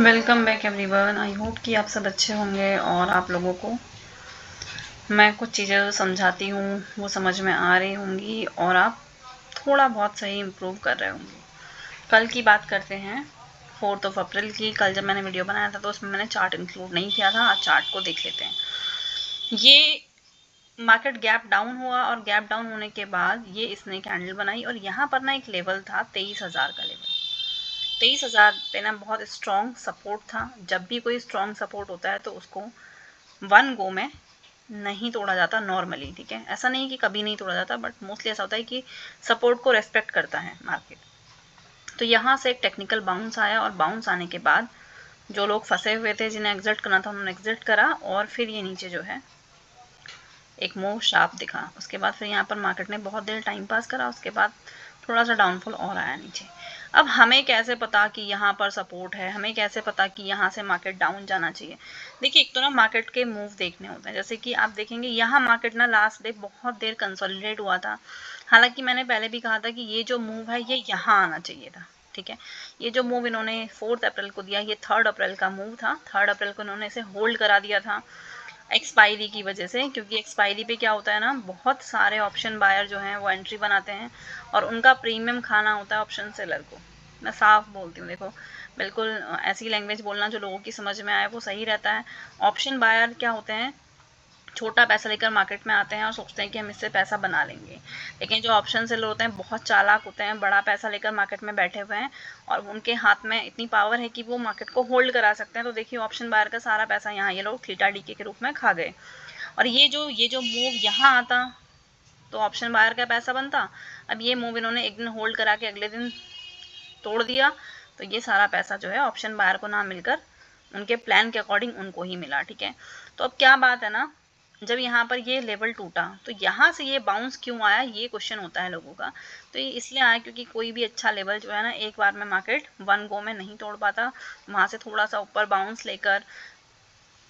Welcome back everyone. I hope कि आप सब अच्छे होंगे और आप लोगों को मैं कुछ चीज़ें समझाती हूँ वो समझ में आ रही होंगी और आप थोड़ा बहुत सही इम्प्रूव कर रहे होंगे। कल की बात करते हैं, 4 अप्रैल की। कल जब मैंने वीडियो बनाया था तो उसमें मैंने चार्ट इंक्लूड नहीं किया था। आज चार्ट को देख लेते हैं। ये मार्केट गैप डाउन हुआ और गैप डाउन होने के बाद ये इसने कैंडल बनाई और यहाँ पर ना एक लेवल था 23,000 का लेवल। 23,000 पे ना बहुत स्ट्रॉन्ग सपोर्ट था। जब भी कोई स्ट्रॉन्ग सपोर्ट होता है तो उसको वन गो में नहीं तोड़ा जाता नॉर्मली, ठीक है। ऐसा नहीं कि कभी नहीं तोड़ा जाता, बट मोस्टली ऐसा होता है कि सपोर्ट को रेस्पेक्ट करता है मार्केट। तो यहाँ से एक टेक्निकल बाउंस आया और बाउंस आने के बाद जो लोग फंसे हुए थे, जिन्हें एग्जिट करना था, उन्होंने एग्जिट करा और फिर ये नीचे जो है एक मूव शार्प दिखा। उसके बाद फिर यहाँ पर मार्केट ने बहुत देर टाइम पास करा। उसके बाद थोड़ा सा डाउनफॉल और आया नीचे। अब हमें कैसे पता कि यहाँ पर सपोर्ट है, हमें कैसे पता कि यहाँ से मार्केट डाउन जाना चाहिए? देखिए, एक तो ना मार्केट के मूव देखने होते हैं। जैसे कि आप देखेंगे यहाँ मार्केट ना लास्ट डे बहुत देर कंसोलिडेट हुआ था। हालांकि मैंने पहले भी कहा था कि ये जो मूव है ये यहाँ आना चाहिए था, ठीक है। ये जो मूव इन्होंने 4 अप्रैल को दिया, ये 3 अप्रैल का मूव था। 3 अप्रैल को इन्होंने इसे होल्ड करा दिया था एक्सपायरी की वजह से, क्योंकि एक्सपायरी पे क्या होता है ना, बहुत सारे ऑप्शन बायर जो हैं वो एंट्री बनाते हैं और उनका प्रीमियम खाना होता है ऑप्शन सेलर को। मैं साफ बोलती हूँ, देखो बिल्कुल ऐसी लैंग्वेज बोलना जो लोगों की समझ में आए वो सही रहता है। ऑप्शन बायर क्या होते हैं, छोटा पैसा लेकर मार्केट में आते हैं और सोचते हैं कि हम इससे पैसा बना लेंगे। लेकिन जो ऑप्शन सेलर होते हैं बहुत चालाक होते हैं, बड़ा पैसा लेकर मार्केट में बैठे हुए हैं और उनके हाथ में इतनी पावर है कि वो मार्केट को होल्ड करा सकते हैं। तो देखिए, ऑप्शन बायर का सारा पैसा यहाँ ये लोग थीटा डीके के रूप में खा गए। और ये जो मूव यहाँ आता तो ऑप्शन बायर का पैसा बनता। अब ये मूव इन्होंने एक दिन होल्ड करा के अगले दिन तोड़ दिया, तो ये सारा पैसा जो है ऑप्शन बायर को ना मिलकर उनके प्लान के अकॉर्डिंग उनको ही मिला, ठीक है। तो अब क्या बात है ना, जब यहाँ पर ये लेवल टूटा तो यहाँ से ये बाउंस क्यों आया, ये क्वेश्चन होता है लोगों का। तो ये इसलिए आया क्योंकि कोई भी अच्छा लेवल जो है ना, एक बार में मार्केट वन गो में नहीं तोड़ पाता। वहाँ से थोड़ा सा ऊपर बाउंस लेकर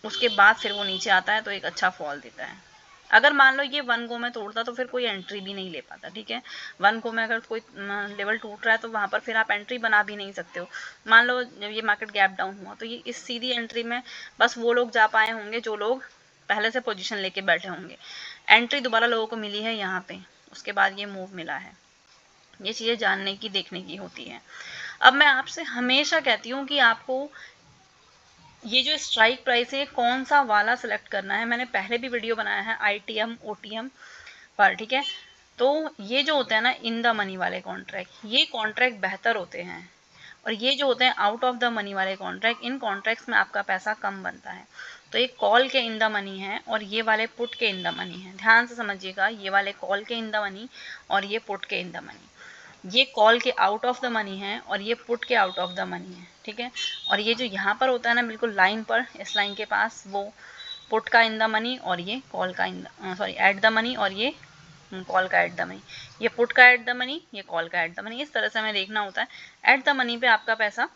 उसके बाद फिर वो नीचे आता है तो एक अच्छा फॉल देता है। अगर मान लो ये वन गो में तोड़ता तो फिर कोई एंट्री भी नहीं ले पाता, ठीक है। वन गो में अगर कोई लेवल टूट रहा है तो वहाँ पर फिर आप एंट्री बना भी नहीं सकते हो। मान लो जब ये मार्केट गैप डाउन हुआ तो ये इस सीधी एंट्री में बस वो लोग जा पाए होंगे जो लोग पहले से पोजीशन लेके बैठे होंगे। एंट्री दोबारा लोगों को मिली है यहाँ पे, उसके बाद ये मूव मिला है। ये चीज़ें जानने की, देखने की होती है। अब मैं आपसे हमेशा कहती हूँ कि आपको ये जो स्ट्राइक प्राइस है कौन सा वाला सिलेक्ट करना है। मैंने पहले भी वीडियो बनाया है ITM OTM पर, ठीक है। तो ये जो होते हैं ना इन द मनी वाले कॉन्ट्रैक्ट, ये कॉन्ट्रैक्ट बेहतर होते हैं। और ये जो होते हैं आउट ऑफ द मनी वाले कॉन्ट्रैक्ट, इन कॉन्ट्रैक्ट्स में आपका पैसा कम बनता है। तो ये कॉल के इन द मनी है और ये वाले पुट के इन द मनी है। ध्यान से समझिएगा, ये वाले कॉल के इन द मनी और ये पुट के इन द मनी। ये कॉल के आउट ऑफ द मनी है और ये पुट के आउट ऑफ द मनी है, ठीक है। और ये जो यहाँ पर होता है ना बिल्कुल लाइन पर, इस लाइन के पास, वो पुट का इन द मनी और ये कॉल का एट द मनी और ये कॉल का एट द मनी। ये पुट का एट द मनी, ये कॉल का एट द मनी। इस तरह से हमें देखना होता है। एट द मनी पे आपका पैसा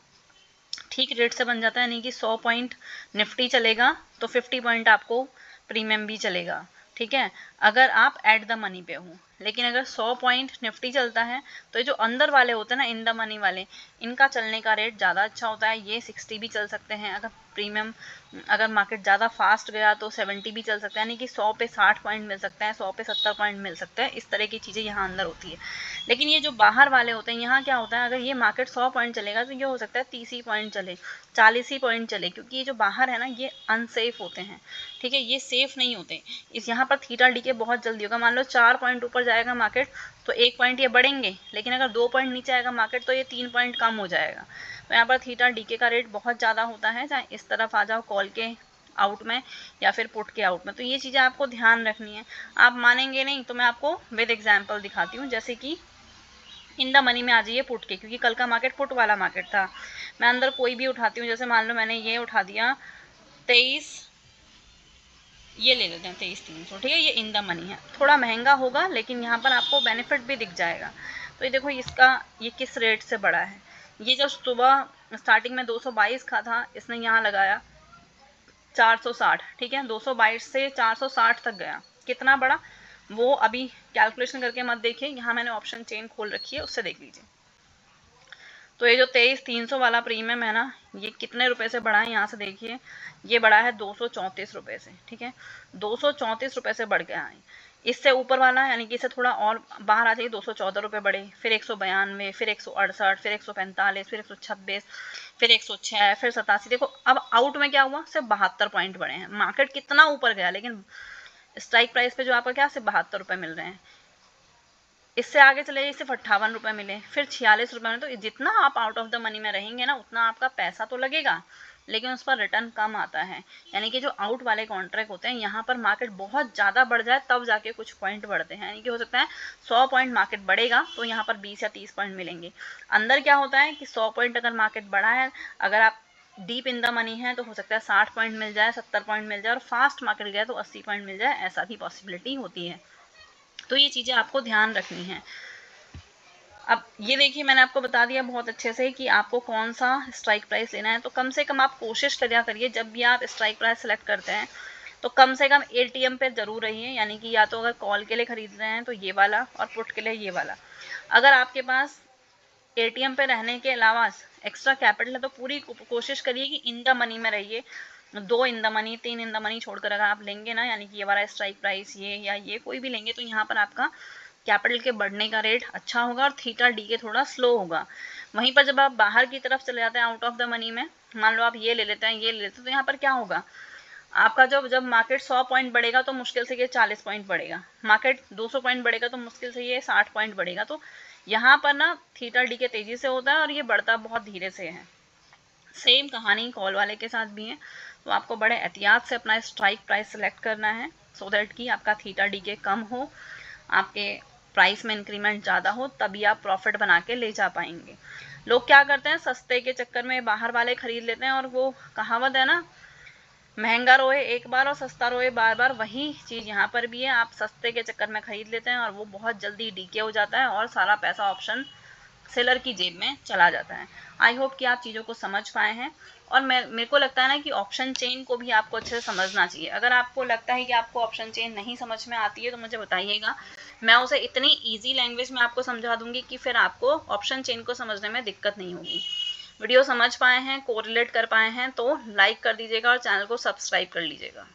ठीक रेट से बन जाता है, यानी कि 100 पॉइंट निफ्टी चलेगा तो 50 पॉइंट आपको प्रीमियम भी चलेगा, ठीक है, अगर आप एट द मनी पे हो। लेकिन अगर 100 पॉइंट निफ्टी चलता है तो ये जो अंदर वाले होते हैं ना इन द मनी वाले, इनका चलने का रेट ज़्यादा अच्छा होता है। ये 60 भी चल सकते हैं। अगर प्रीमियम, अगर मार्केट ज़्यादा फास्ट गया तो 70 भी चल सकता है, यानी कि 100 पे 60 पॉइंट मिल सकते हैं, 100 पे 70 पॉइंट मिल सकते हैं। इस तरह की चीज़ें यहाँ अंदर होती है। लेकिन ये जो बाहर वाले होते हैं, यहाँ क्या होता है, अगर ये मार्केट 100 पॉइंट चलेगा तो ये हो सकता है 30 ही पॉइंट चले, 40 ही पॉइंट चले, क्योंकि ये जो बाहर है ना ये अनसेफ होते हैं, ठीक है, ये सेफ नहीं होते। इस यहाँ पर थीटा डीके बहुत जल्दी होगा। मान लो 4 पॉइंट ऊपर जाएगा मार्केट तो 1 पॉइंट ये बढ़ेंगे, लेकिन अगर 2 पॉइंट नीचे आएगा मार्केट तो ये 3 पॉइंट कम हो जाएगा। तो यहाँ पर थीटा डीके का रेट बहुत ज़्यादा होता है, चाहे इस तरफ आ जाओ कॉल के आउट में या फिर पुट के आउट में। तो ये चीज़ें आपको ध्यान रखनी है। आप मानेंगे नहीं तो मैं आपको विद एग्जाम्पल दिखाती हूँ। जैसे कि इन द मनी में आ जाइए पुट के, क्योंकि कल का मार्केट पुट वाला मार्केट था। मैं अंदर कोई भी उठाती हूँ, जैसे मान लो मैंने ये उठा दिया 23, ये ले लेते हैं 23,300, ठीक है। ये इन द मनी है, थोड़ा महंगा होगा लेकिन यहाँ पर आपको बेनिफिट भी दिख जाएगा। तो ये देखो इसका ये किस रेट से बढ़ा है। ये जब सुबह स्टार्टिंग में 222 का था, इसने यहाँ लगाया 460, ठीक है। 222 से 460 तक गया, कितना बड़ा वो अभी कैलकुलेशन करके मत देखिए। यहाँ मैंने ऑप्शन चेन खोल रखी है, उससे देख लीजिए। तो ये जो 23,300 वाला प्रीमियम है ना, ये कितने रुपए से बढ़ा है यहाँ से देखिए, ये बढ़ा है 234 रुपए से, ठीक है, 234 रुपए से बढ़ गया है। इससे ऊपर वाला यानी कि इससे थोड़ा और बाहर आ जाइए, 214 रुपये बढ़े, फिर 192, फिर 168, फिर 145, फिर 126, फिर 106, फिर 87। देखो अब आउट में क्या हुआ, सिर्फ 72 पॉइंट बढ़े हैं। मार्केट कितना ऊपर गया, लेकिन स्ट्राइक प्राइस पे जो आपका क्या सिर्फ 72 रुपये मिल रहे हैं। इससे आगे चले जाइए, सिर्फ 58 रुपये मिले, फिर 46 रुपये मिले। तो जितना आप आउट ऑफ द मनी में रहेंगे ना, उतना आपका पैसा तो लगेगा, लेकिन उस पर रिटर्न कम आता है। यानी कि जो आउट वाले कॉन्ट्रैक्ट होते हैं, यहाँ पर मार्केट बहुत ज़्यादा बढ़ जाए तब जाके कुछ पॉइंट बढ़ते हैं। यानी कि हो सकता है 100 पॉइंट मार्केट बढ़ेगा तो यहाँ पर 20 या 30 पॉइंट मिलेंगे। अंदर क्या होता है कि 100 पॉइंट अगर मार्केट बढ़ा है, अगर आप डीप इन द मनी है तो हो सकता है 60 पॉइंट मिल जाए, 70 पॉइंट मिल जाए, और फास्ट मार्केट गया तो 80 पॉइंट मिल जाए, ऐसा भी पॉसिबिलिटी होती है। तो ये चीज़ें आपको ध्यान रखनी है। अब ये देखिए, मैंने आपको बता दिया बहुत अच्छे से कि आपको कौन सा स्ट्राइक प्राइस लेना है। तो कम से कम आप कोशिश करिए जब भी आप स्ट्राइक प्राइस सेलेक्ट करते हैं तो कम से कम एटीएम पे ज़रूर रहिए। यानी कि या तो अगर कॉल के लिए ख़रीद रहे हैं तो ये वाला, और पुट के लिए ये वाला। अगर आपके पास एटीएम पे रहने के अलावा एक्स्ट्रा कैपिटल है तो पूरी कोशिश करिए कि इन द मनी में रहिए। 2 in the money, 3 in the money छोड़कर अगर आप लेंगे ना, यानी कि ये वाला स्ट्राइक प्राइस ये या ये कोई भी लेंगे, तो यहाँ पर आपका कैपिटल के बढ़ने का रेट अच्छा होगा और थीटा डी के थोड़ा स्लो होगा। वहीं पर जब आप बाहर की तरफ चले जाते हैं आउट ऑफ द मनी में, मान लो आप ये ले लेते हैं, ये ले लेते हैं, तो यहाँ पर क्या होगा, आपका जब मार्केट 100 पॉइंट बढ़ेगा तो मुश्किल से ये 40 पॉइंट बढ़ेगा, मार्केट 200 पॉइंट बढ़ेगा तो मुश्किल से ये 60 पॉइंट बढ़ेगा। तो यहाँ पर ना थीटा डी के तेज़ी से होता है और ये बढ़ता बहुत धीरे से है। सेम कहानी कॉल वाले के साथ भी है। तो आपको बड़े एहतियात से अपना स्ट्राइक प्राइस सेलेक्ट करना है, सो दैट कि आपका थीटा डी के कम हो, आपके प्राइस में इंक्रीमेंट ज़्यादा हो, तभी आप प्रॉफिट बना के ले जा पाएंगे। लोग क्या करते हैं, सस्ते के चक्कर में बाहर वाले खरीद लेते हैं, और वो कहावत है ना, महंगा रोए एक बार और सस्ता रोए बार बार। वही चीज़ यहाँ पर भी है, आप सस्ते के चक्कर में खरीद लेते हैं और वो बहुत जल्दी डीके हो जाता है और सारा पैसा ऑप्शन सेलर की जेब में चला जाता है। आई होप कि आप चीज़ों को समझ पाए हैं। और मेरे को लगता है ना कि ऑप्शन चेन को भी आपको अच्छे से समझना चाहिए। अगर आपको लगता है कि आपको ऑप्शन चेन नहीं समझ में आती है तो मुझे बताइएगा, मैं उसे इतनी ईजी लैंग्वेज में आपको समझा दूंगी कि फिर आपको ऑप्शन चेन को समझने में दिक्कत नहीं होगी। वीडियो समझ पाए हैं, कोरिलेट कर पाए हैं तो लाइक कर दीजिएगा और चैनल को सब्सक्राइब कर लीजिएगा।